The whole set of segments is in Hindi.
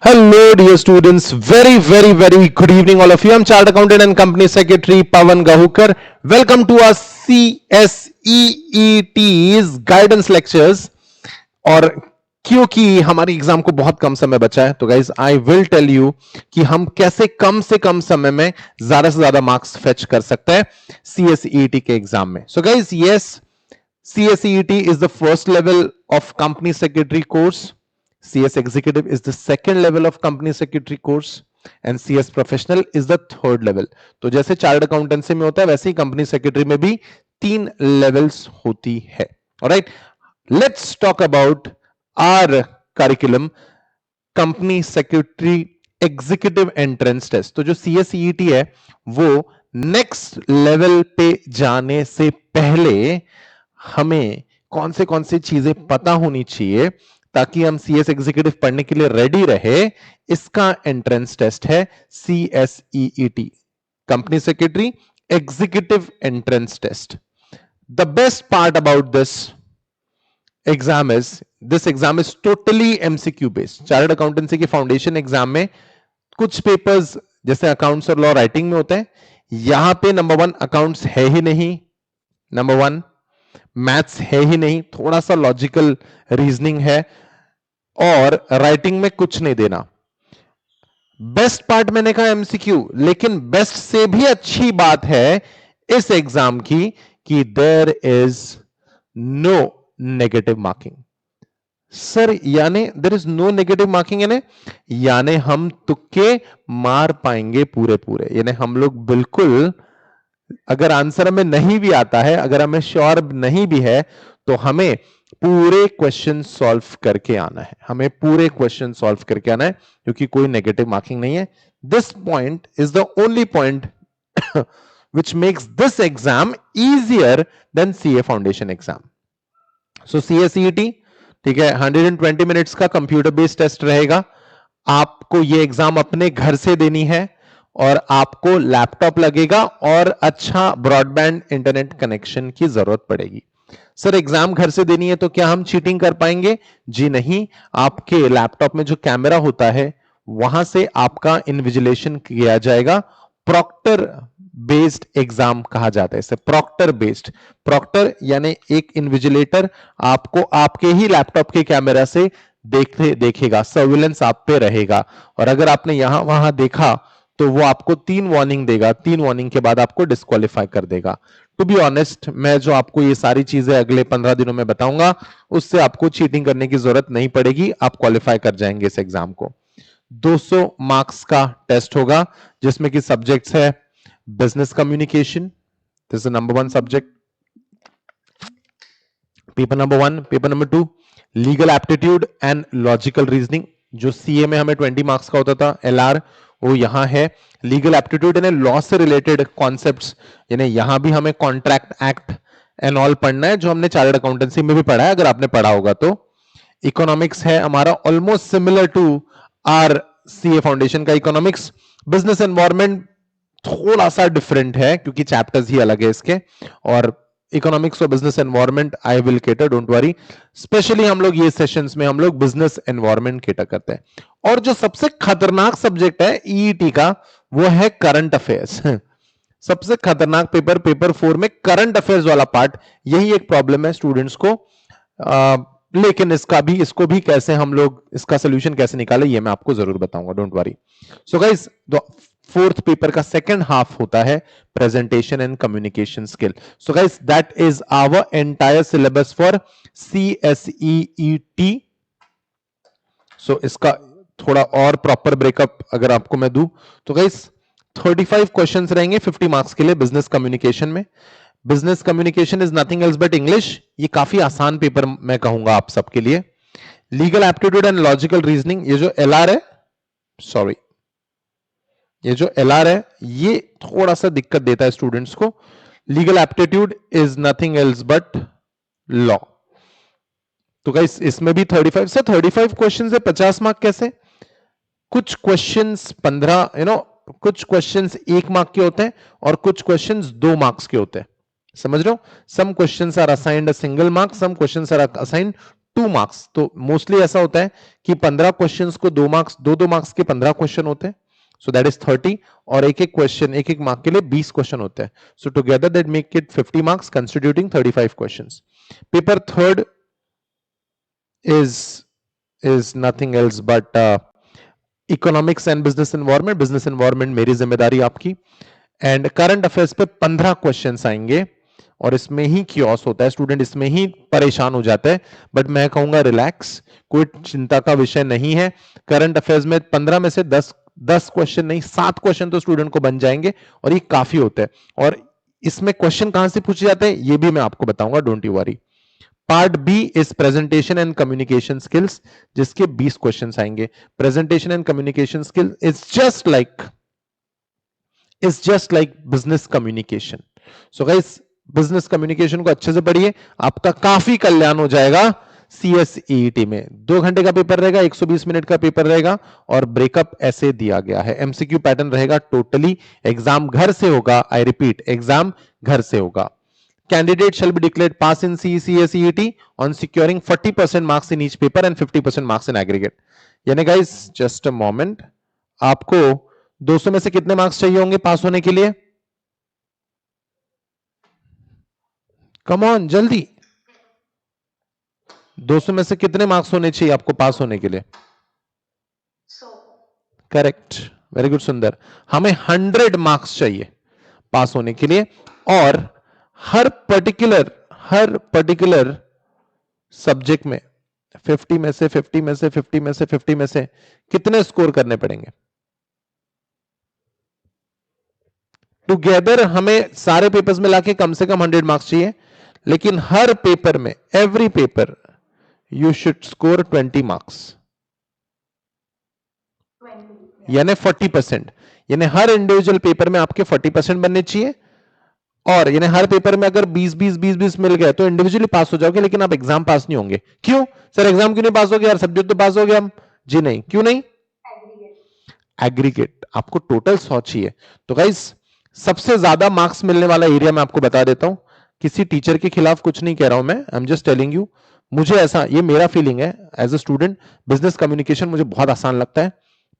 Hello, dear students. Very good evening, all of you. I'm Chartered Accountant and Company Secretary Pawan Gahukar. Welcome to our CSEET's guidance lectures. और क्योंकि हमारी एग्जाम को बहुत कम समय बचा है, तो guys I will tell you कि हम कैसे कम से कम समय में ज्यादा से ज्यादा मार्क्स फेच कर सकते हैं CSEET के एग्जाम में. So guys, yes, CSEET is the first level of company secretary course. CS executive is the second level of company secretary course and CS professional is the third level. तो जैसे चार्टर्ड अकाउंटेंसी में होता है वैसे ही कंपनी सेक्रेटरी में भी 3 लेवल्स होती है. Alright, let's talk about our curriculum, company secretary executive entrance test. तो जो CSEET है वो नेक्स्ट लेवल पे जाने से पहले हमें कौन से चीजें पता होनी चाहिए ताकि हम CS एग्जीक्यूटिव पढ़ने के लिए रेडी रहे, इसका एंट्रेंस टेस्ट है CSEET, company secretary executive entrance test. The best part about this exam is totally MCQ based. Chartered accountancy के फाउंडेशन एग्जाम में कुछ पेपर्स जैसे अकाउंट्स और लॉ राइटिंग में होते हैं, यहां पे नंबर 1 अकाउंट्स है ही नहीं, नंबर 1 मैथ्स है ही नहीं, थोड़ा सा लॉजिकल रीजनिंग है और राइटिंग में कुछ नहीं देना. बेस्ट पार्ट मैंने कहा MCQ, लेकिन बेस्ट से भी अच्छी बात है इस एग्जाम की कि there is no negative marking. Sir यानी there is no negative marking यानी हम तुक्के मार पाएंगे पूरे पूरे. यानी हम लोग बिल्कुल, अगर आंसर हमें नहीं भी आता है, अगर हमें श्योर नहीं भी है, तो हमें पूरे क्वेश्चन सॉल्व करके आना है, हमें पूरे क्वेश्चन सॉल्व करके आना है, क्योंकि कोई नेगेटिव मार्किंग नहीं है. This point is the only point which makes this exam easier than CA foundation exam. So CSEET, ठीक है, 120 मिनट्स का कंप्यूटर बेस्ड टेस्ट रहेगा. आपको यह एग्जाम अपने घर से देनी है और आपको लैपटॉप लगेगा और अच्छा ब्रॉडबैंड इंटरनेट कनेक्शन की जरूरत पड़ेगी. सर एग्जाम घर से देनी है तो क्या हम चीटिंग कर पाएंगे? जी नहीं. आपके लैपटॉप में जो कैमरा होता है वहां से आपका इन्विजिलेशन किया जाएगा. प्रॉक्टर बेस्ड एग्जाम कहा जाता है इसे, प्रॉक्टर बेस्ड. प्रॉक्टर यानी एक इन्विजिलेटर आपको आपके ही लैपटॉप के कैमरा से देखेगा, सर्विलेंस आप पे रहेगा. और अगर आपने यहां वहां देखा तो वो आपको 3 वार्निंग देगा, 3 वार्निंग के बाद आपको डिस्क्वालीफाई कर देगा. टू बी ऑनेस्ट, मैं जो आपको ये सारी चीजें अगले 15 दिनों में बताऊंगा उससे आपको चीटिंग करने की जरूरत नहीं पड़ेगी, आप क्वालिफाई कर जाएंगे इस एग्जाम को. 200 मार्क्स का टेस्ट होगा जिसमें कि सब्जेक्ट्स है business communication, this is number 1 subject, paper number 1. Paper number 2 legal aptitude and logical reasoning. जो CA में हमें 20 मार्क्स का होता था, LR, वो यहां है लीगल एप्टीट्यूड यानी लॉ से रिलेटेड कॉन्सेप्ट्स. यानी यहां भी हमें कॉन्ट्रैक्ट एक्ट एंड ऑल पढ़ना है, जो हमने चार्टर्ड अकाउंटेंसी में भी पढ़ा है, अगर आपने पढ़ा होगा तो. इकोनॉमिक्स है हमारा almost similar to our CA foundation का इकोनॉमिक्स. बिजनेस एनवायरनमेंट थोड़ा सा डिफरेंट है क्योंकि चैप्टर्स ही अलग है इसके, और इकोनॉमिक्स और business environment I will cater, don't worry. Specially हम लोग ये सेशंस में हम लोग बिजनेस एनवायरनमेंट केटर करते हैं. और जो सबसे खतरनाक सब्जेक्ट है EET का वो है करंट अफेयर्स. सबसे खतरनाक पेपर 4 में करंट अफेयर्स वाला पार्ट. यही एक प्रॉब्लम है स्टूडेंट्स को, लेकिन इसको भी कैसे हम लोग इसका सोल्यूशन कैसे निकाले ये मैं आपको जरूर बताऊंगा, don't worry. So guys, 4th paper का सेकंड हाफ होता है presentation and communication skill. So guys, that is our entire syllabus for CSEET. So इसका थोड़ा और प्रॉपर ब्रेकअप अगर आपको मैं दूं तो गाइस 35 क्वेश्चंस रहेंगे 50 मार्क्स के लिए बिजनेस कम्युनिकेशन में. Business communication is nothing else but English. ये काफी आसान पेपर मैं कहूंगा आप सबके लिए. Legal aptitude and logical reasoning, ये जो LR है, सॉरी, ये जो LR है ये थोड़ा सा दिक्कत देता है स्टूडेंट्स को. Legal aptitude is nothing else but law. तो गाइस इसमें भी 35 से 35 क्वेश्चन है, 50 मार्क कैसे? कुछ क्वेश्चंस 15, कुछ क्वेश्चंस 1 मार्क के होते हैं और कुछ क्वेश्चंस 2 मार्क्स के होते हैं. समझ रहे हो? Some questions are assigned a single mark, some questions are assigned 2 marks, तो मोस्टली ऐसा होता है कि 15 क्वेश्चंस को 2 मार्क्स, 2 मार्क्स के 15 क्वेश्चन होते हैं, सो दैट इज 30, और एक एक क्वेश्चन, एक एक मार्क के लिए 20 क्वेश्चन होते हैं, सो together that make it 50 marks constituting 35 questions. Paper third is nothing else but economics and business environment. Business environment मेरी जिम्मेदारी आपकी, एंड करंट अफेयर्स पे 15 क्वेश्चंस आएंगे, और इसमें ही क्योस होता है, स्टूडेंट इसमें ही परेशान हो जाता है, बट मैं कहूंगा रिलैक्स, कोई चिंता का विषय नहीं है. करंट अफेयर्स में 15 में से 10 क्वेश्चन नहीं, 7 क्वेश्चन तो स्टूडेंट को बन जाएंगे, और ये काफी होते हैं. और इसमें क्वेश्चन कहां से पूछे जाते हैं ये भी मैं आपको बताऊंगा, don't you worry. Part B is presentation and communication skills, जिसके 20 क्वेश्चंस आएंगे. Presentation and communication skill is just like business communication. So guys, business communication को अच्छे से पढ़िए, आपका काफी कल्याण हो जाएगा. CSEET में 2 घंटे का पेपर रहेगा, 120 मिनट का पेपर रहेगा, और ब्रेकअप ऐसे दिया गया है. MCQ पैटर्न रहेगा टोटली. एग्जाम घर से होगा, आई रिपीट, एग्जाम घर से होगा. Candidate shall be declared pass in CSEET on securing 40% marks in each paper and 50% marks in aggregate. यानी guys, just a moment, आपको 200 में से कितने मार्क्स चाहिए होंगे पास होने के लिए? कम ऑन, जल्दी. 200 में से कितने मार्क्स होने चाहिए आपको पास होने के लिए? करेक्ट, वेरी गुड सुंदर. हमें 100 मार्क्स चाहिए पास होने के लिए, और हर पर्टिकुलर सब्जेक्ट में 50 में से 50 में से 50 में से 50 में से कितने स्कोर करने पड़ेंगे? टुगेदर हमें सारे पेपर्स में लाके कम से कम 100 मार्क्स चाहिए, लेकिन हर पेपर में, every paper you should score 20 marks, यानी 40%. यानी हर इंडिविजुअल पेपर में आपके 40% बनने चाहिए, और यानी हर पेपर में अगर 20 मिल गए तो इंडिविजुअली पास हो जाओगे, लेकिन आप एग्जाम पास नहीं होंगे. क्यों सर, एग्जाम क्यों नहीं पास हो गया यार, सब्जेक्ट तो पास हो गया हम? जी नहीं. क्यों नहीं? एग्रीगेट आपको टोटल 100 चाहिए. तो गाइस, सबसे ज्यादा मार्क्स मिलने वाला एरिया मैं आपको बता देता हूं. किसी टीचर के खिलाफ कुछ नहीं कह रहा हूं मैं, I am just telling you. मुझे ऐसा, ये मेरा फीलिंग है as a student. Business communication मुझे बहुत आसान लगता है,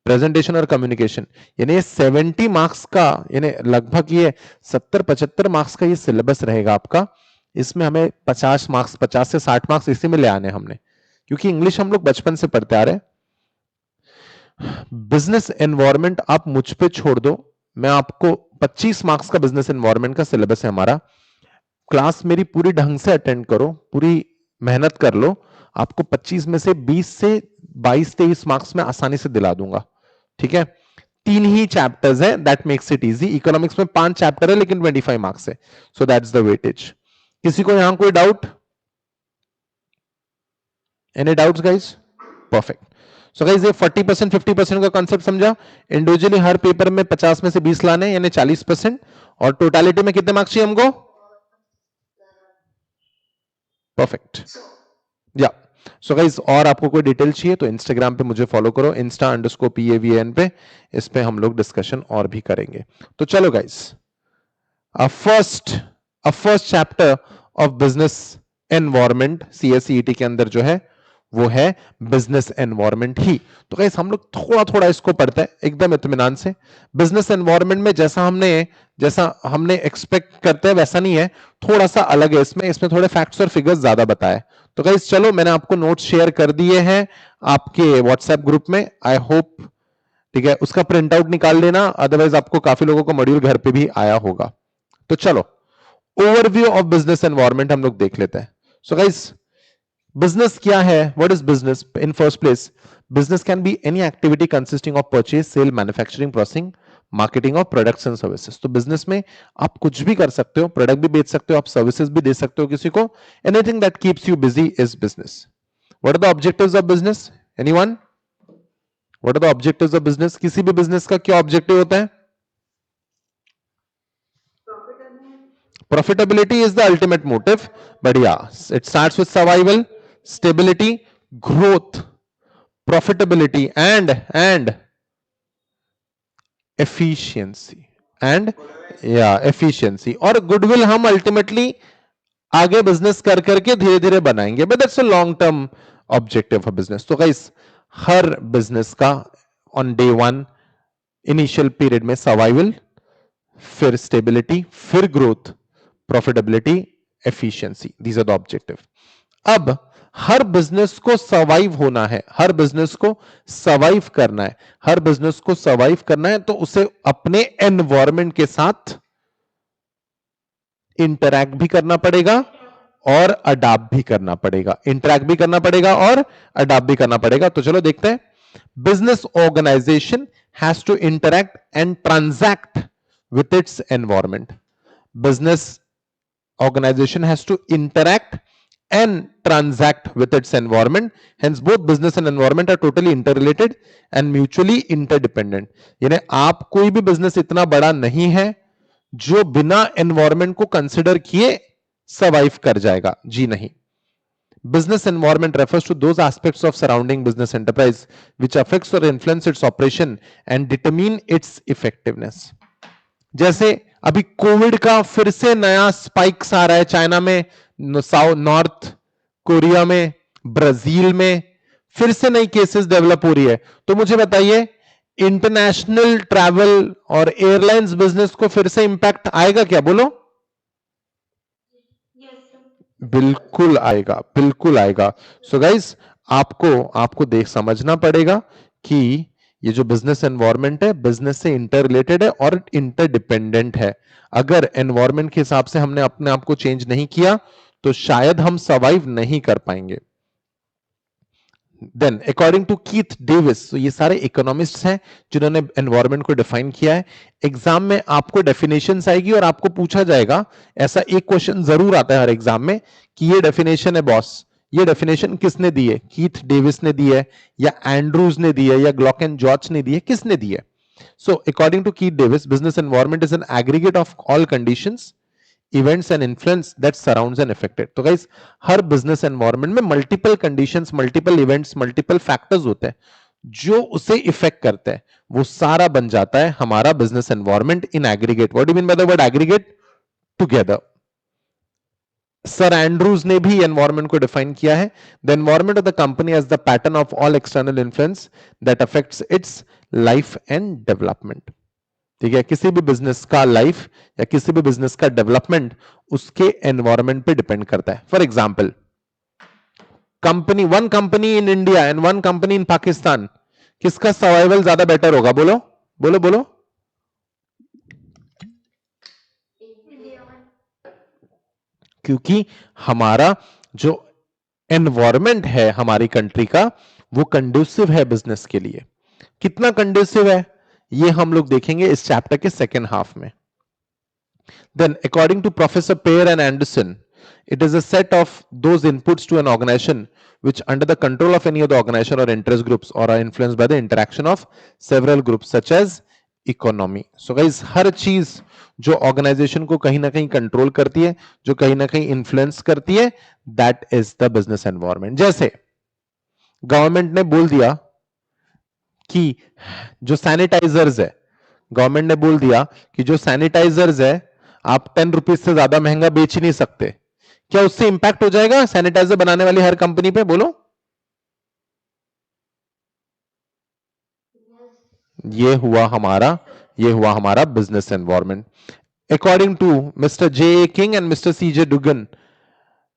प्रेजेंटेशन और कम्युनिकेशन. यानी 70 मार्क्स का, यानी लगभग ये 70-75 मार्क्स का ये सिलेबस रहेगा आपका. इसमें हमें 50 मार्क्स, 50 से 60 मार्क्स इसी में ले आने हमने, क्योंकि इंग्लिश हम लोग बचपन से पढ़ते आ रहे हैं. बिजनेस एनवायरनमेंट आप मुझ पे छोड़ दो, मैं आपको 25 मार्क्स का बिजनेस एनवायरनमेंट का सिलेबस है हमारा. क्लास मेरी पूरी ढंग से अटेंड करो, पूरी मेहनत कर लो, आपको 25 में से 20 से 22-23 मार्क्स में आसानी से दिला दूंगा. ठीक है, 3 ही चैप्टर्स है, that makes it easy. Economics में 5 चैप्टर है, लेकिन 25 मार्क्स है, सो दैट्स द वेटेज. किसी को यहां कोई doubt? Any doubts guys? Perfect. So guys, ये 40% 50% का कॉन्सेप्ट समझा. इंडिविजुअली हर पेपर में 50 में से 20 लाने, यानी 40%, और टोटालिटी में कितने मार्क्स चाहिए हमको? परफेक्ट. या सो गाइस, और आपको कोई डिटेल चाहिए तो इंस्टाग्राम पे मुझे फॉलो करो, insta_PAVAN पे. इस पे हम लोग डिस्कशन और भी करेंगे. तो चलो guys, a first chapter of business environment CSET के अंदर जो है वो है बिजनेस एनवायरनमेंट ही. तो गाइस, हम लोग थोड़ा थोड़ा इसको पढ़ते हैं एकदम इत्मीनान से. बिजनेस एनवायरनमेंट में जैसा हमने एक्सपेक्ट करते हैं वैसा नहीं है, थोड़ा सा अलग है. इसमें थोड़े फैक्ट्स और फिगर्स ज्यादा बताए. तो गाइस चलो, मैंने आपको नोट्स शेयर कर दिए हैं आपके व्हाट्सएप ग्रुप में, आई होप. ठीक है, उसका प्रिंट आउट निकाल लेना, अदरवाइज आपको काफी लोगों को मॉड्यूल घर पे भी आया होगा. तो चलो, ओवरव्यू ऑफ बिजनेस एनवायरनमेंट हम लोग देख लेते हैं. सो गाइस, बिजनेस क्या है? What is business? In first place, business can be any activity consisting of purchase, sale, manufacturing, processing, marketing of products and services. तो बिजनेस में आप कुछ भी कर सकते हो, प्रोडक्ट भी बेच सकते हो, आप सर्विसेज भी दे सकते हो किसी को. Anything that keeps you busy is business. What are the objectives of business? Anyone? What are the objectives of business? किसी भी बिजनेस का क्या ऑब्जेक्टिव होता है? Profitability is the ultimate motive, but yeah, it starts with survival, stability, growth, profitability, and efficiency. And yeah, efficiency और goodwill हम ultimately आगे बिजनेस कर करके धीरे धीरे बनाएंगे, but that's a long term objective of business. तो गाइस हर बिजनेस का on day one initial period में सर्वाइवल, फिर स्टेबिलिटी, फिर growth, profitability, efficiency, these are the objective. अब हर बिजनेस को सर्वाइव होना है, हर बिजनेस को सर्वाइव करना है, हर बिजनेस को सर्वाइव करना है, तो उसे अपने एनवायरमेंट के साथ इंटरैक्ट भी करना पड़ेगा और अडाप्ट भी करना पड़ेगा, इंटरैक्ट भी करना पड़ेगा और अडाप्ट भी करना पड़ेगा। तो चलो देखते हैं। Business organisation has to interact and transact with its environment. Business organization has to interact and transact with its environment. Hence, both business and environment are totally interrelated and mutually interdependent. यानी आप कोई भी बिजनेस इतना बड़ा नहीं है जो बिना एनवायरमेंट को कंसिडर किए सर्वाइव कर जाएगा, जी नहीं। Business environment refers to those aspects of surrounding business enterprise which affects or influence its operation and determine its effectiveness. जैसे अभी कोविड का फिर से नया स्पाइक्स आ रहा है चाइना में, साउथ नॉर्थ कोरिया में, ब्राजील में फिर से नई केसेस डेवलप हो रही है। तो मुझे बताइए इंटरनेशनल ट्रैवल और एयरलाइंस बिजनेस को फिर से इंपैक्ट आएगा क्या, बोलो? बिल्कुल आएगा, बिल्कुल आएगा। सो गाइस आपको आपको देख समझना पड़ेगा कि ये जो बिजनेस एनवायरनमेंट है बिजनेस से इंटर रिलेटेड है और इंटरडिपेंडेंट है। अगर एनवायरनमेंट के हिसाब से हमने अपने आप को चेंज नहीं किया तो शायद हम सर्वाइव नहीं कर पाएंगे। Then according to Keith Davis, तो ये सारे इकोनॉमिस्ट्स हैं जिन्होंने एनवायरनमेंट को डिफाइन किया है। एग्जाम में आपको डेफिनेशंस आएगी और आपको पूछा जाएगा, ऐसा एक क्वेश्चन जरूर आता है हर एग्जाम में कि ये डेफिनेशन है बॉस, ये डेफिनेशन किसने दी है? कीथ डेविस ने दी है या एंड्रूज ने दी है या ग्लॉक एंड जॉर्ज ने दी है, किसने दी है? So according to Keith Davis, business environment is an aggregate of all conditions, events and influence that surrounds and affected. तो गाइस हर बिजनेस एनवायरनमेंट में multiple conditions, multiple events, multiple factors होते हैं जो उसे इफेक्ट करते हैं, वो सारा बन जाता है हमारा business environment in aggregate. What do you mean by the word aggregate? Together. Sir Andrews ने भी एनवायरनमेंट को डिफाइन किया है, the environment of the company as the pattern of all external influence that affects its life and development. ठीक है, किसी भी बिजनेस का लाइफ या किसी भी बिजनेस का डेवलपमेंट उसके एनवायरनमेंट पे डिपेंड करता है। For example one company in India and one company इन पाकिस्तान, किसका सर्वाइवल ज्यादा बेटर होगा? बोलो बोलो बोलो। क्योंकि हमारा जो एनवायरनमेंट है हमारी कंट्री का वो कंड्यूसिव है बिजनेस के लिए। कितना कंड्यूसिव है ये हम लोग देखेंगे इस चैप्टर के सेकेंड हाफ में। Then, according to Professor Pear and Anderson, it is a set of those inputs to an organization which, under the control of any of the organization or interest groups, or are influenced by the interaction of several groups, such as economy. So, guys, हर चीज जो ऑर्गेनाइजेशन को कहीं ना कहीं कंट्रोल करती है, जो कहीं ना कहीं इन्फ्लुएंस करती है, that is the business environment. जैसे गवर्नमेंट ने बोल दिया कि जो सैनिटाइजर्स है, गवर्नमेंट ने बोल दिया कि जो सैनिटाइजर्स है आप 10 रुपीज से ज्यादा महंगा बेच ही नहीं सकते, क्या उससे इंपैक्ट हो जाएगा सैनिटाइजर बनाने वाली हर कंपनी पे? बोलो। ये हुआ हमारा business environment. According to Mister J A King and Mister C J Dugan,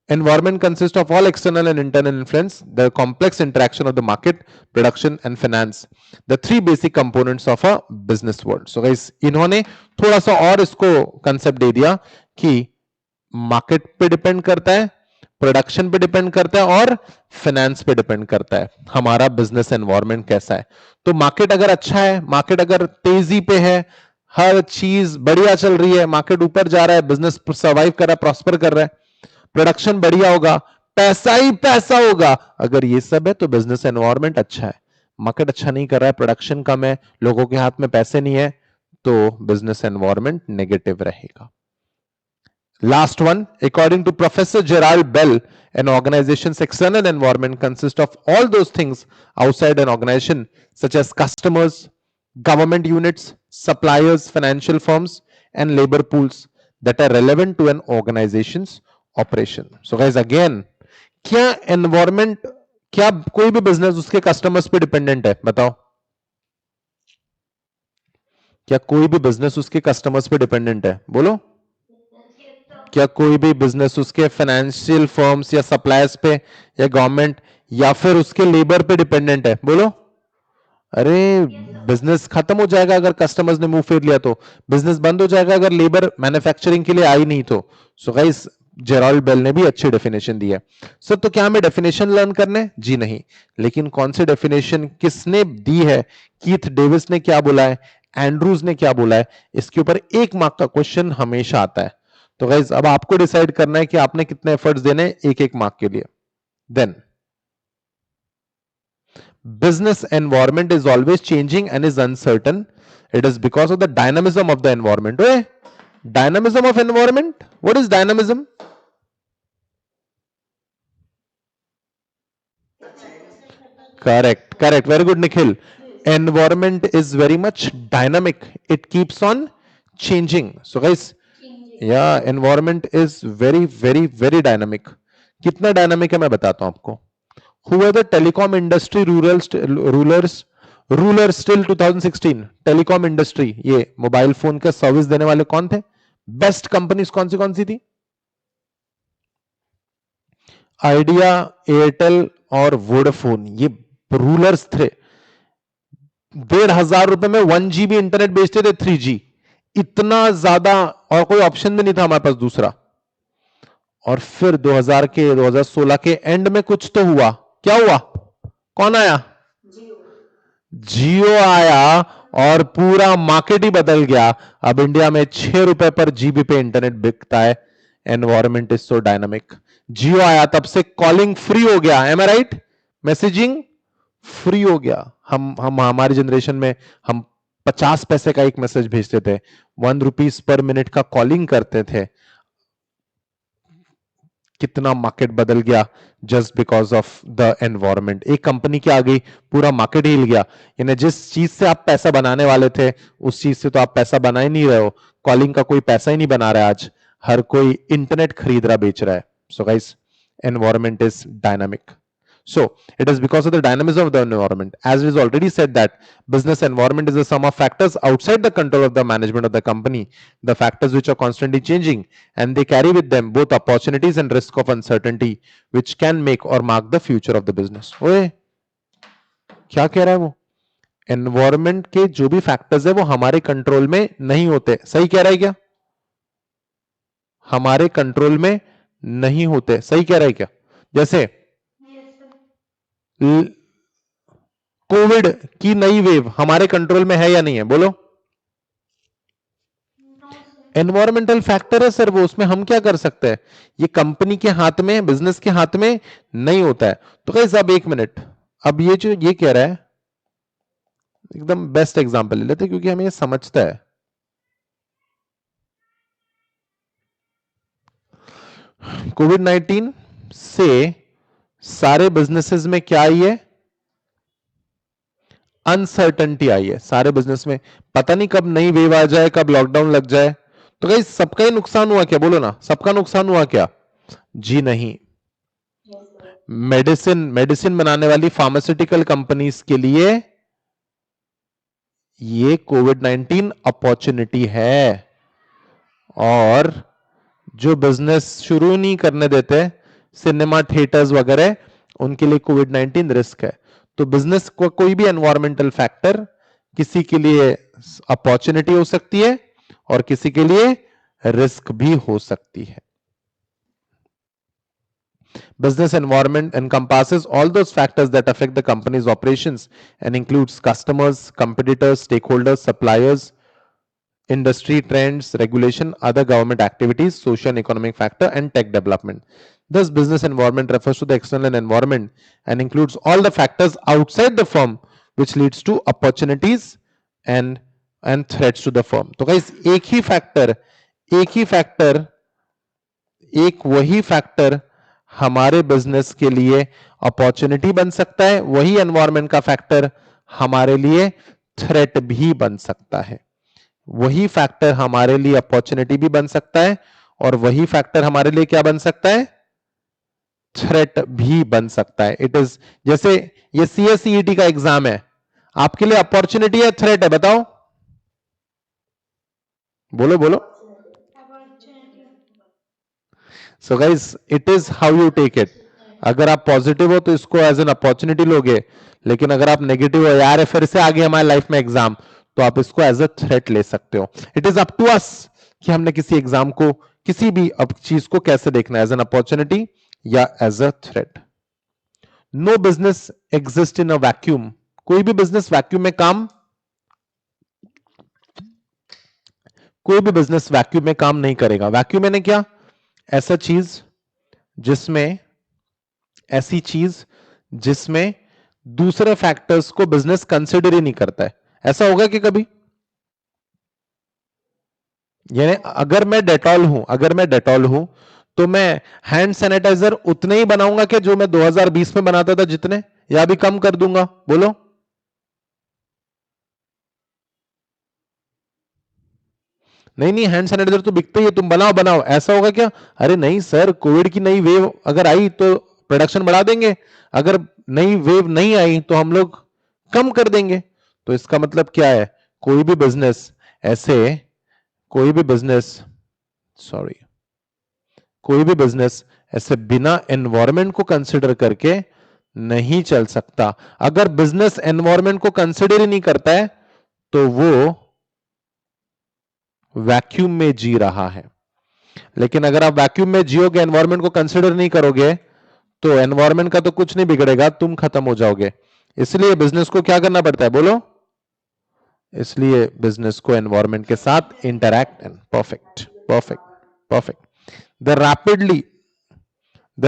environment consists of all external and internal influence, the complex interaction of the market, production and finance, the three basic components of a business world. So guys, इन्होंने थोड़ा सा और इसको कंसेप्ट दे दिया कि मार्केट पे डिपेंड करता है, प्रोडक्शन पे डिपेंड करता है और फाइनेंस पे डिपेंड करता है हमारा बिजनेस एनवायरनमेंट कैसा है। तो मार्केट अगर अच्छा है, मार्केट अगर तेजी पे है, हर चीज बढ़िया चल रही है, मार्केट ऊपर जा रहा है, बिजनेस सर्वाइव कर रहा है, प्रॉस्पर कर रहा है, प्रोडक्शन बढ़िया होगा, पैसा ही पैसा होगा, अगर ये सब है तो बिजनेस एनवायरनमेंट अच्छा है। मार्केट अच्छा नहीं कर रहा है, प्रोडक्शन कम है, लोगों के हाथ में पैसे नहीं है, तो बिजनेस एनवायरनमेंट नेगेटिव रहेगा। Last one, according to Professor Gerald Bell, an organization's external environment consists of all those things outside an organization, such as customers, government units, suppliers, financial firms, and labor pools that are relevant to an organization's operation. So guys again, क्या एनवायरमेंट, क्या कोई भी बिजनेस उसके कस्टमर्स पे डिपेंडेंट है? बताओ, क्या कोई भी बिजनेस उसके कस्टमर्स पे डिपेंडेंट है? बोलो. क्या कोई भी बिजनेस उसके फाइनेंशियल फर्म्स या सप्लायर्स पे या गवर्नमेंट या फिर उसके लेबर पे डिपेंडेंट है? बोलो. अरे, बिजनेस खत्म हो जाएगा अगर कस्टमर्स ने मुंह फेर लिया तो. बिजनेस बंद हो जाएगा अगर लेबर मैन्युफैक्चरिंग के लिए आई नहीं तो. सो गाइस, जेराल्ड बेल ने भी अच्छी डेफिनेशन दी है. सर तो क्या हमें डेफिनेशन लर्न करने? जी नहीं. लेकिन कौन सी डेफिनेशन किसने दी है? कीथ डेविस ने क्या बोला है, एंड्रूज ने क्या बोला है, इसके ऊपर 1 मार्क का क्वेश्चन हमेशा आता है. तो गाइस अब आपको डिसाइड करना है कि आपने कितने एफर्ट्स देने 1-1 मार्क के लिए. Then business environment is always changing and is uncertain. It is because of the dynamism of the environment. Oye, dynamism of environment, what is dynamism? Correct, very good, Nikhil. Environment is very much dynamic, it keeps on changing. So guys, yeah, environment is very dynamic. कितना डायनामिक है मैं बताता हूं आपको. Who were the telecom industry rulers till 2016? Telecom industry, ये मोबाइल फोन का सर्विस देने वाले कौन थे? बेस्ट कंपनीज कौन सी थी? आइडिया, एयरटेल और वोडाफोन, ये रूलर्स थे. 1,500 रुपए में 1 GB इंटरनेट बेचते थे, 3G. इतना ज्यादा, और कोई ऑप्शन भी नहीं था हमारे पास दूसरा. और फिर 2016 के एंड में कुछ तो हुआ. क्या हुआ? कौन आया? जियो आया और पूरा मार्केट ही बदल गया. अब इंडिया में 6 रुपए पर जीबी पे इंटरनेट बिकता है. Environment is so dynamic. Jio आया तब से कॉलिंग फ्री हो गया, am I right? Messaging free हो गया. हम हमारी जनरेशन में हम 50 पैसे का एक मैसेज भेजते थे, 1 रुपीज पर मिनट का कॉलिंग करते थे. कितना मार्केट बदल गया just because of the environment. एक कंपनी क्या आ गई, पूरा मार्केट हिल गया. यानी जिस चीज से आप पैसा बनाने वाले थे उस चीज से तो आप पैसा बना ही नहीं रहे हो. कॉलिंग का कोई पैसा ही नहीं बना रहा है आज. हर कोई इंटरनेट खरीद रहा, बेच रहा है. So guys, environment is dynamic. So it is because of the dynamism of the environment. As it is already said that business environment is the sum of factors outside the control of the management of the company, the factors which are constantly changing, and they carry with them both opportunities and risk of uncertainty, which can make or mark the future of the business. ओए, क्या कह रहा है वो? एनवायरमेंट के जो भी फैक्टर्स है वो हमारे कंट्रोल में नहीं होते. सही कह रहा है क्या? हमारे कंट्रोल में नहीं होते. सही कह रहा है क्या? जैसे कोविड की नई वेव हमारे कंट्रोल में है या नहीं है? बोलो. एनवायरमेंटल फैक्टर है सर वो, उसमें हम क्या कर सकते हैं? ये कंपनी के हाथ में, बिजनेस के हाथ में नहीं होता है. तो गाइस अब 1 मिनट, अब ये जो ये कह रहा है, एकदम बेस्ट एग्जांपल ले लेते क्योंकि हमें ये समझता है. कोविड-19 से सारे बिजनेसेस में क्या आई है? अनसर्टेनिटी आई है सारे बिजनेस में. पता नहीं कब नई वेव आ जाए, कब लॉकडाउन लग जाए. तो गाइस सबका ही नुकसान हुआ क्या? बोलो ना, सबका नुकसान हुआ क्या? जी नहीं. मेडिसिन बनाने वाली फार्मास्यूटिकल कंपनीज के लिए ये कोविड-19 अपॉर्चुनिटी है. और जो बिजनेस शुरू नहीं करने देते, सिनेमा थिएटर्स वगैरह, उनके लिए कोविड-19 रिस्क है. तो बिजनेस को कोई भी एनवायरमेंटल फैक्टर किसी के लिए अपॉर्चुनिटी हो सकती है और किसी के लिए रिस्क भी हो सकती है. Business environment encompasses all those factors that affect the company's operations and includes customers, competitors, stakeholders, suppliers, industry trends, regulation, other government activities, social and economic factor, and tech development. Thus, business environment refers to the external environment and includes all the factors outside the firm which leads to opportunities and threats to the firm. तो guys, एक वही फैक्टर हमारे बिजनेस के लिए अपॉर्चुनिटी बन सकता है, वही एनवायरमेंट का फैक्टर हमारे लिए थ्रेट भी बन सकता है. वही फैक्टर हमारे लिए अपॉर्चुनिटी भी बन सकता है और वही फैक्टर हमारे लिए क्या बन सकता है, थ्रेट भी बन सकता है। इट इज जैसे ये CSCET का एग्जाम है, आपके लिए अपॉर्चुनिटी है, थ्रेट है, बताओ, बोलो बोलो। So guys it is how you take it. अगर आप पॉजिटिव हो तो इसको एज एन अपॉर्चुनिटी लोगे, लेकिन अगर आप नेगेटिव हो, यार फिर से आ गया हमारे लाइफ में एग्जाम, तो आप इसको एज अ थ्रेट ले सकते हो। It is up to us कि हमने किसी एग्जाम को, किसी भी अब चीज को कैसे देखना है, एज एन अपॉर्चुनिटी या as a threat. No business exist in a vacuum. कोई भी बिजनेस वैक्यूम में काम, कोई भी बिजनेस वैक्यूम में काम नहीं करेगा। वैक्यूम मैंने क्या, ऐसा चीज जिसमें, ऐसी चीज जिसमें दूसरे फैक्टर्स को बिजनेस कंसिडर ही नहीं करता है। ऐसा होगा कि कभी, यानी अगर मैं डेटॉल हूं, अगर मैं डेटॉल हूं तो मैं हैंड सैनिटाइजर उतने ही बनाऊंगा कि जो मैं 2020 में बनाता था जितने, या भी कम कर दूंगा, बोलो। नहीं नहीं, हैंड सैनिटाइजर तो बिकते ही है, तुम बनाओ बनाओ, ऐसा होगा क्या? अरे नहीं सर, कोविड की नई वेव अगर आई तो प्रोडक्शन बढ़ा देंगे, अगर नई वेव नहीं आई तो हम लोग कम कर देंगे। तो इसका मतलब क्या है, कोई भी बिजनेस ऐसे, कोई भी बिजनेस, सॉरी, कोई भी बिजनेस ऐसे बिना एनवायरमेंट को कंसिडर करके नहीं चल सकता। अगर बिजनेस एनवायरमेंट को कंसिडर ही नहीं करता है तो वो वैक्यूम में जी रहा है। लेकिन अगर आप वैक्यूम में जियोगे, एनवायरमेंट को कंसिडर नहीं करोगे, तो एनवायरमेंट का तो कुछ नहीं बिगड़ेगा, तुम खत्म हो जाओगे। इसलिए बिजनेस को क्या करना पड़ता है, बोलो। इसलिए बिजनेस को एनवायरमेंट के साथ interact and perfect, perfect, perfect. The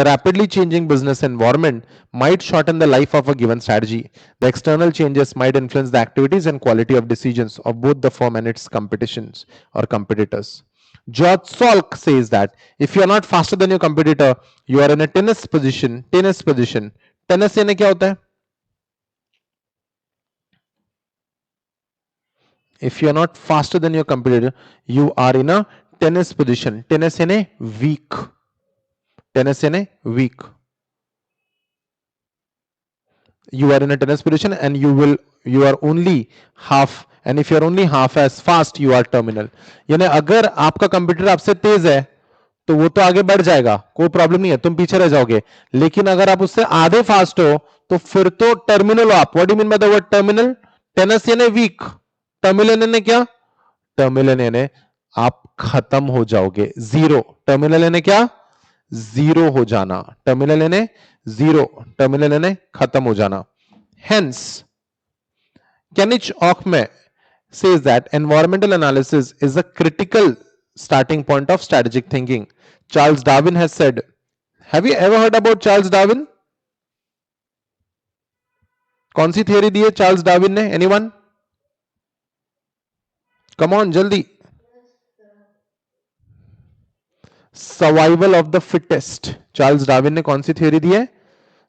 rapidly changing business environment might shorten the life of a given strategy. The external changes might influence the activities and quality of decisions of both the firm and its competitions or competitors. George Salk says that if you are not faster than your competitor, you are in a tennis position. Tennis position. Tennis यानी क्या होता है? If you are not faster than your competitor, you are in a tennis position. Tennis यानी weak. Tennis यानी weak. You are in a tennis position and you are only half, and if you are only half as fast, you are terminal. यानी अगर आपका कंप्यूटर आपसे तेज है तो वो तो आगे बढ़ जाएगा, कोई प्रॉब्लम नहीं है, तुम पीछे रह जाओगे। लेकिन अगर आप उससे आधे फास्ट हो तो फिर तो टर्मिनल हो आप। What do you mean by the word terminal? Tennis यानी वीक, टर्मिनल यानी क्या? टर्मिनल यानी आप खत्म हो जाओगे, जीरो। टर्मिनल यानी क्या? जीरो हो जाना। टर्मिनल यानी जीरो, टर्मिनल यानी खत्म हो जाना। Hence, Kenichi Ockme says that environmental analysis is a critical starting point of strategic thinking. Charles Darwin has said, have you ever heard about Charles Darwin? कौन सी थियरी दी है चार्ल्स डार्विन ने? एनीवन? कम ऑन जल्दी। Survival of the fittest. Charles Darwin ने कौन सी थियरी दी है?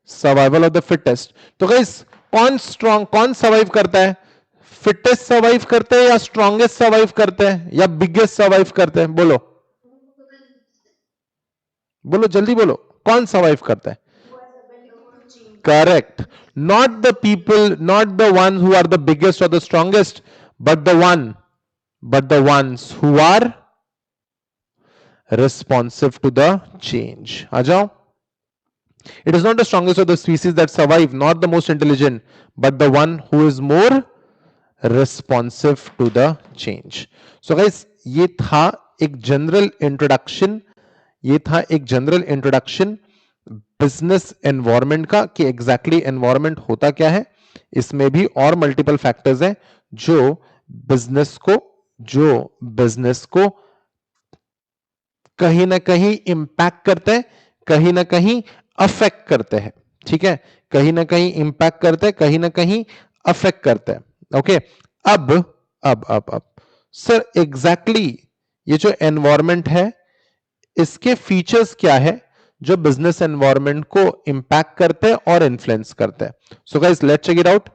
Survival of the fittest. तो गाइस, कौन स्ट्रॉन्ग, कौन सर्वाइव करता है? फिटेस्ट सर्वाइव करते हैं या स्ट्रॉन्गेस्ट सर्वाइव करते हैं या बिगेस्ट सर्वाइव करते हैं? बोलो बोलो, जल्दी बोलो, कौन सर्वाइव करता है? Correct. Not the people, not the one who are the biggest और the strongest, but the one, but the ones who are responsive to the change. आ जाओ। It is not the strongest of the species that survive, not the most intelligent, but the one who is more responsive to the change. So guys, ये था एक जनरल इंट्रोडक्शन, ये था एक जनरल इंट्रोडक्शन बिजनेस एनवायरनमेंट का, कि एग्जैक्टली एनवायरनमेंट होता क्या है। इसमें भी और मल्टीपल फैक्टर्स हैं जो बिजनेस को, जो बिजनेस को कहीं ना कहीं इंपैक्ट करते हैं, कहीं ना कहीं अफेक्ट करते हैं। ठीक है, कहीं ना कहीं इंपैक्ट करते हैं, कहीं ना कहीं अफेक्ट करते हैं। ओके, अब सर एग्जैक्टली ये जो एनवायरनमेंट है इसके फीचर्स क्या है जो बिजनेस एनवायरनमेंट को इंपैक्ट करते हैं और इन्फ्लुएंस करते हैं? So guys, let's check it out.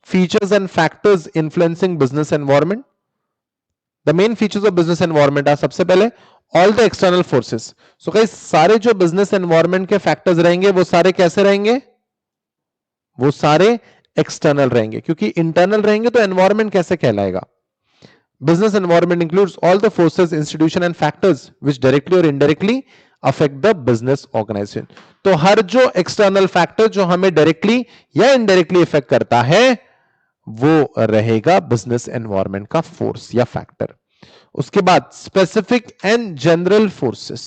Features and factors influencing business environment. The main features of business environment are, सबसे पहले all the external forces. So guys सारे जो बिजनेस एनवायरनमेंट के फैक्टर्स रहेंगे वो सारे कैसे रहेंगे, वो सारे एक्सटर्नल रहेंगे, क्योंकि इंटरनल रहेंगे तो एनवायरनमेंट कैसे कहलाएगा। Business environment includes all the forces, institution and factors which directly or indirectly affect the business organization. तो हर जो external factor जो हमें directly या indirectly affect करता है वो रहेगा business environment का force या factor. उसके बाद specific and general forces.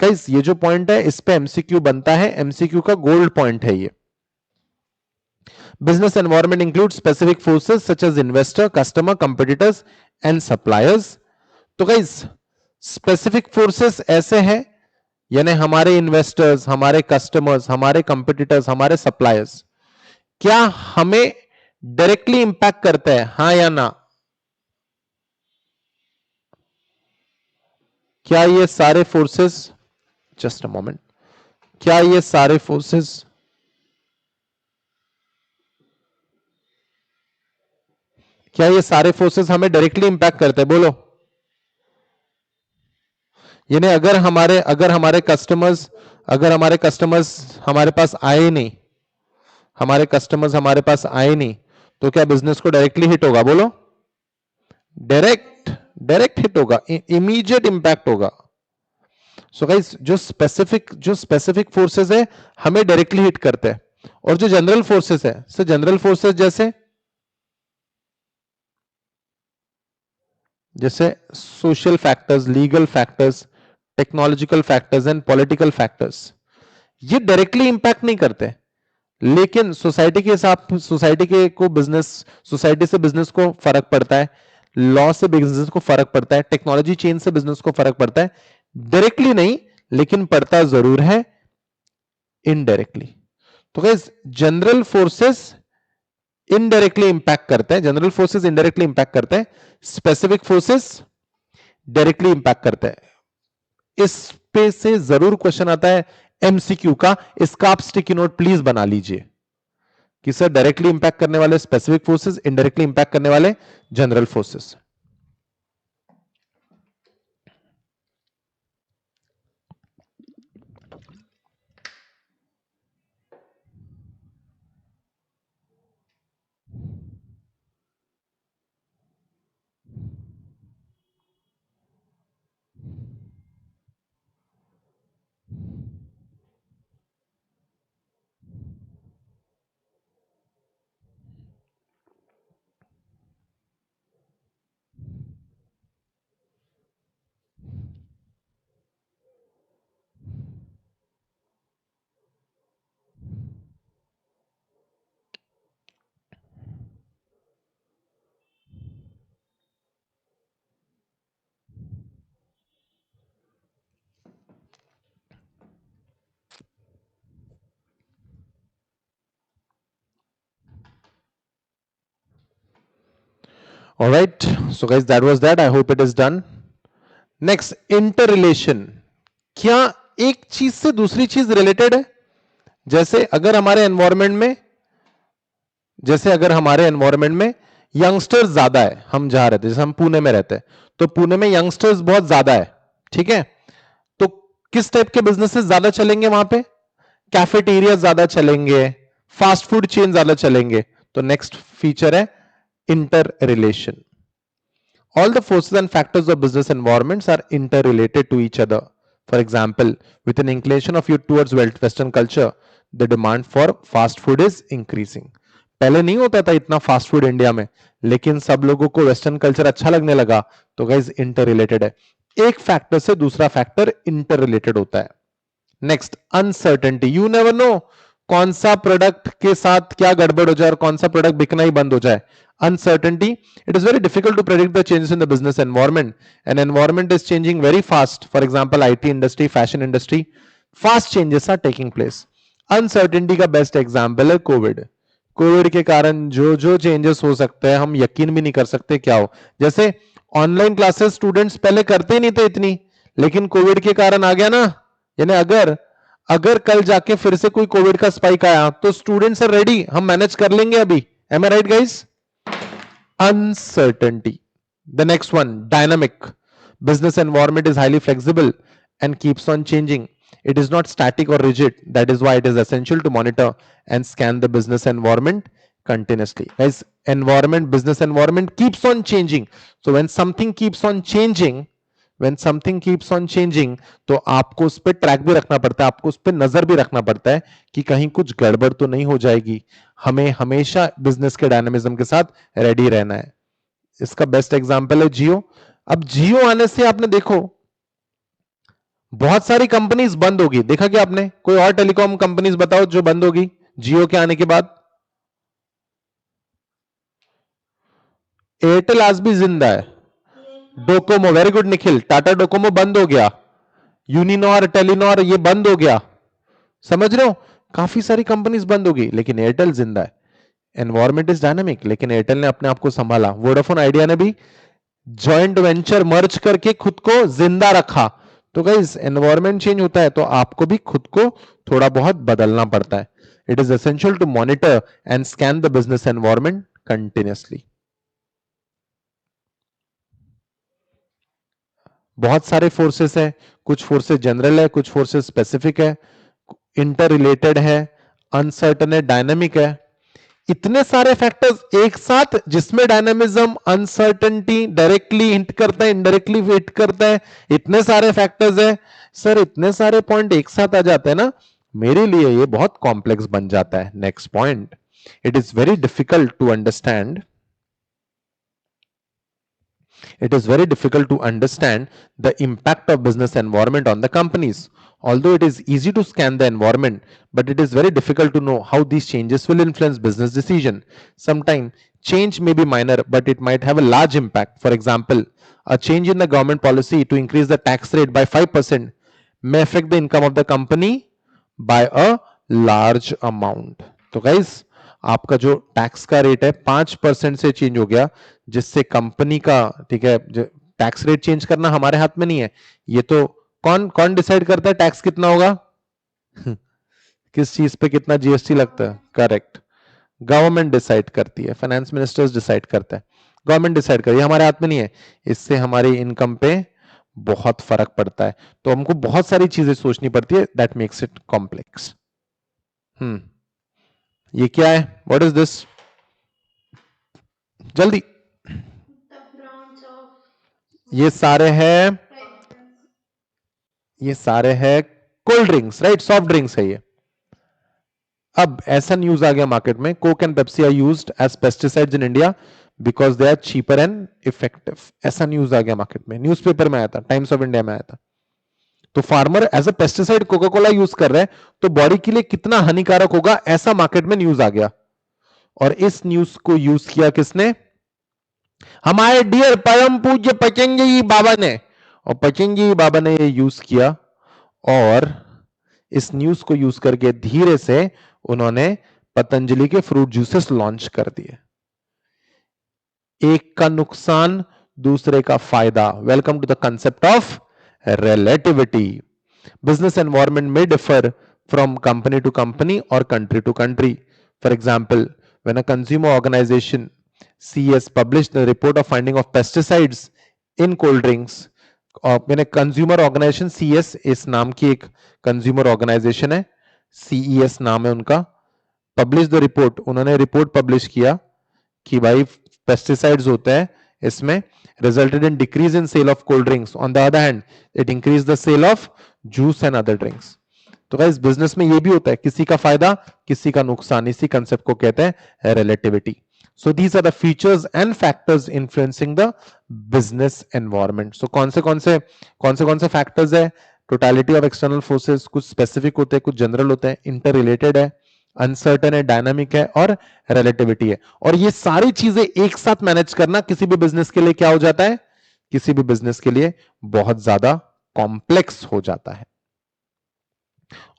Guys ये जो पॉइंट है इस पे एमसीक्यू बनता है, एमसीक्यू का गोल्ड पॉइंट है ये। Business environment includes specific forces such as investor, customer, competitors and suppliers. तो गाइस स्पेसिफिक फोर्सेस ऐसे हैं, यानी हमारे इन्वेस्टर्स, हमारे कस्टमर्स, हमारे कंपटीटर्स, हमारे सप्लायर्स, क्या हमें डायरेक्टली इंपैक्ट करते हैं, हां या ना? क्या ये सारे फोर्सेस, जस्ट अ मोमेंट, क्या ये सारे फोर्सेस हमें डायरेक्टली इंपैक्ट करते हैं? बोलो। यानी अगर हमारे कस्टमर्स हमारे पास आए नहीं, तो क्या बिजनेस को डायरेक्टली हिट होगा? बोलो। डायरेक्ट हिट होगा, इमीडिएट इंपैक्ट होगा। सो गाइस जो स्पेसिफिक फोर्सेस है हमें डायरेक्टली हिट करते हैं, और जो जनरल फोर्सेस है, सो जनरल फोर्सेस जैसे social factors, legal factors, technological factors and political factors, ये डायरेक्टली इंपैक्ट नहीं करते, लेकिन सोसाइटी से बिजनेस को फर्क पड़ता है, लॉ से बिजनेस को फर्क पड़ता है, टेक्नोलॉजी चेंज से बिजनेस को फर्क पड़ता है, डायरेक्टली नहीं लेकिन पड़ता जरूर है इनडायरेक्टली। तो guys general forces indirectly impact करते हैं, स्पेसिफिक फोर्सेस डायरेक्टली इंपैक्ट करते हैं। इस पे से जरूर क्वेश्चन आता है एमसीक्यू का, इसका आप स्टिकी नोट प्लीज बना लीजिए कि सर डायरेक्टली इंपैक्ट करने वाले स्पेसिफिक फोर्सेस, इनडायरेक्टली इंपैक्ट करने वाले general forces. All right, so guys, that was that. I hope it is done. Next, interrelation. क्या एक चीज से दूसरी चीज रिलेटेड है? जैसे अगर हमारे एनवायरमेंट में यंगस्टर्स ज्यादा है, हम जहां रहते हैं, जैसे हम पुणे में रहते हैं, तो पुणे में यंगस्टर्स बहुत ज्यादा है, ठीक है? तो किस टाइप के बिजनेसेस ज्यादा चलेंगे वहां पे? कैफेटेरिया ज्यादा चलेंगे, फास्ट फूड चेन ज्यादा चलेंगे। तो नेक्स्ट फीचर है interrelation. All the forces and factors of business environments are interrelated to each other. For example, with an inclination of youth towards Western culture, the demand for fast food is increasing. पहले नहीं होता था इतना फास्ट फूड इंडिया में, लेकिन सब लोगों को वेस्टर्न कल्चर अच्छा लगने लगा, तो गाइस इंटररिलेटेड है, एक फैक्टर से दूसरा फैक्टर इंटररिलेटेड होता है। Next, uncertainty. You never know कौन सा प्रोडक्ट के साथ क्या गड़बड़ हो जाए और कौन सा प्रोडक्ट बिकना ही बंद हो जाए। Uncertainty. It is very difficult to predict the changes in the business environment. An environment is changing very fast. For example, IT industry, fashion industry, fast changes are taking place. Uncertainty का best example है कोविड। कोविड के कारण जो जो चेंजेस हो सकते हैं हम यकीन भी नहीं कर सकते क्या हो। जैसे ऑनलाइन क्लासेस स्टूडेंट्स पहले करते ही नहीं थे इतनी, लेकिन कोविड के कारण आ गया ना। यानी अगर कल जाके फिर से कोई कोविड का स्पाइक आया तो स्टूडेंट्स आर रेडी, हम मैनेज कर लेंगे अभी। Am I right guys? Uncertainty. The next one, dynamic. Business environment is highly flexible and keeps on changing. It is not static or rigid. That is why it is essential to monitor and scan the business environment continuously. Guys, business environment keeps on changing. So when something keeps on changing, तो आपको उस पर ट्रैक भी रखना पड़ता है, आपको उस पर नजर भी रखना पड़ता है कि कहीं कुछ गड़बड़ तो नहीं हो जाएगी. हमें हमेशा बिजनेस के डायनामिज्म के साथ रेडी रहना है. इसका बेस्ट एग्जांपल है जियो. अब जियो आने से आपने देखो बहुत सारी कंपनीज बंद होगी. देखा क्या आपने? कोई और टेलीकॉम कंपनीज बताओ जो बंद होगी जियो के आने के बाद. एयरटेल आज भी जिंदा है. Docomo, very good Nikhil. Tata Docomo बंद हो गया. यूनिनॉर, टेलीनॉर ये बंद हो गया. समझ रहे हो? काफी सारी कंपनीज बंद होगी लेकिन एयरटेल जिंदा है. एनवायरमेंट इज डायनामिक लेकिन एयरटेल ने अपने आप को संभाला. वोडाफोन आइडिया ने भी जॉइंट वेंचर मर्ज करके खुद को जिंदा रखा. तो गाइस एनवायरमेंट चेंज होता है तो आपको भी खुद को थोड़ा बहुत बदलना पड़ता है. It is essential to monitor and scan the business environment continuously. बहुत सारे फोर्सेस है, कुछ फोर्सेस जनरल है, कुछ फोर्सेस स्पेसिफिक है, इंटर रिलेटेड है, अनसर्टन है, डायनामिक है. इतने सारे फैक्टर्स एक साथ जिसमें डायनामिज्म, अनसर्टेनिटी डायरेक्टली हिंट करता है, इनडायरेक्टली हिंट करता है. इतने सारे फैक्टर्स है सर, इतने सारे पॉइंट एक साथ आ जाते हैं ना, मेरे लिए ये बहुत कॉम्प्लेक्स बन जाता है. Next point, it is very difficult to understand. It is very difficult to understand the impact of business environment on the companies. Although it is easy to scan the environment, but it is very difficult to know how these changes will influence business decision. Sometimes change may be minor, but it might have a large impact. For example, a change in the government policy to increase the tax rate by 5% may affect the income of the company by a large amount. तो guys, आपका जो टैक्स का रेट है 5% से चेंज हो गया, जिससे कंपनी का, ठीक है, टैक्स रेट चेंज करना हमारे हाथ में नहीं है. ये तो कौन कौन डिसाइड करता है टैक्स कितना होगा? किस चीज पे कितना जीएसटी लगता है? करेक्ट, गवर्नमेंट डिसाइड करती है, फाइनेंस मिनिस्टर्स डिसाइड करता है, गवर्नमेंट डिसाइड करती है, हमारे हाथ में नहीं है. इससे हमारी इनकम पे बहुत फर्क पड़ता है. तो हमको बहुत सारी चीजें सोचनी पड़ती है. That makes it complex. ये क्या है? What is this? जल्दी. ये सारे हैं cold drinks, right? Soft drinks है ये. अब ऐसा न्यूज आ गया मार्केट में, Coke and Pepsi are used as pesticides in India because they are cheaper and effective. ऐसा न्यूज आ गया मार्केट में, न्यूज़पेपर में आया था, टाइम्स ऑफ इंडिया में आया था. तो farmer as a pesticide Coca Cola use कर रहे हैं, तो बॉडी के लिए कितना हानिकारक होगा, ऐसा मार्केट में न्यूज आ गया. और इस न्यूज को यूज किया किसने? हमारे डियर परम पूज्य पतंजलि बाबा ने. और पतंजलि बाबा ने ये यूज किया और इस न्यूज को यूज करके धीरे से उन्होंने पतंजलि के फ्रूट जूसेस लॉन्च कर दिए. एक का नुकसान, दूसरे का फायदा. Welcome to the concept of relativity. Business environment may differ from company to company or country to country. For example, when a consumer organization CS published the report of finding of pesticides in cold drinks, or when a consumer organization CS इस नाम की एक consumer organization है, CES नाम है उनका, publish the report, उन्होंने रिपोर्ट पब्लिश किया कि भाई पेस्टिसाइड्स होते हैं इसमें, resulted in decrease in sale of cold drinks. On the other hand, it increased the sale of juice and other drinks. तो गाइस बिजनेस में ये भी होता है, किसी का फायदा किसी का नुकसान. इसी कंसेप्ट को कहते हैं relativity. So these are the features and factors influencing the business environment. So कौन से फैक्टर्स है? टोटलिटी ऑफ एक्सटर्नल फोर्सेस, कुछ स्पेसिफिक होते हैं, कुछ जनरल होते हैं, इंटर रिलेटेड है, अनसर्टन है, डायनामिक है और रिलेटिविटी है. और ये सारी चीजें एक साथ मैनेज करना किसी भी बिजनेस के लिए क्या हो जाता है? किसी भी बिजनेस के लिए बहुत ज्यादा कॉम्प्लेक्स हो जाता है.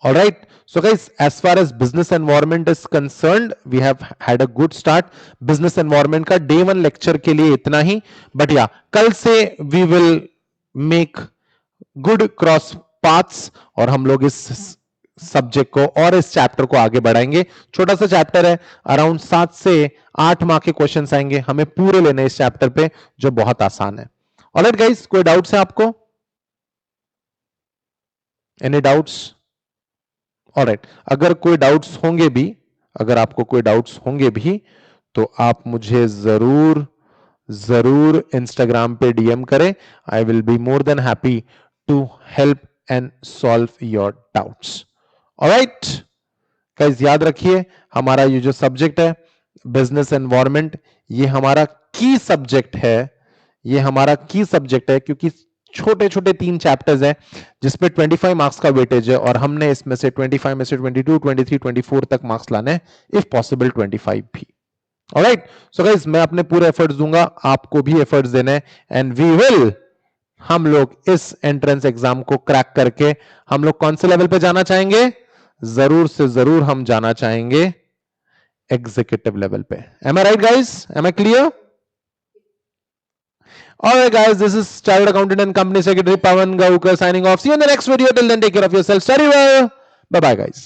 All right, so guys, as far as business environment is concerned, we have had a good start. Business environment का day 1 lecture के लिए इतना ही. But yeah, कल से we will make good cross paths और हम लोग इस सब्जेक्ट को और इस चैप्टर को आगे बढ़ाएंगे. छोटा सा चैप्टर है, अराउंड 7 से 8 मार्क के क्वेश्चंस आएंगे, हमें पूरे लेने इस चैप्टर पे, जो बहुत आसान है. ऑलराइट गाइस, कोई डाउट्स है आपको? Any doubts? ऑलराइट, अगर कोई डाउट्स होंगे भी, अगर आपको कोई डाउट्स होंगे भी, तो आप मुझे जरूर जरूर इंस्टाग्राम पे डीएम करें. I will be more than happy to help and solve your doubts. Alright guys, याद रखिए हमारा ये जो सब्जेक्ट है बिजनेस एनवायरनमेंट, ये हमारा की सब्जेक्ट है. ये हमारा की सब्जेक्ट है क्योंकि छोटे छोटे 3 चैप्टर्स हैं जिसमें 25 मार्क्स का वेटेज है, और हमने इसमें से 25 में से 22, 23, 24 तक मार्क्स लाने हैं, इफ पॉसिबल 25 भी. ऑलराइट, सो गाइस, मैं अपने पूरे एफर्ट्स दूंगा, आपको भी एफर्ट्स देने हैं, एंड वी विल, हम लोग इस एंट्रेंस एग्जाम को क्रैक करके हम लोग कौन से लेवल पे जाना चाहेंगे? जरूर से जरूर हम जाना चाहेंगे एग्जीक्यूटिव लेवल पे. Am I right guys? Am I clear? Alright guys, this is Chartered Accountant and Company Secretary Pawan Gaukar signing off. See you in the next video. Till then, take care of yourself. Study well. Bye bye guys.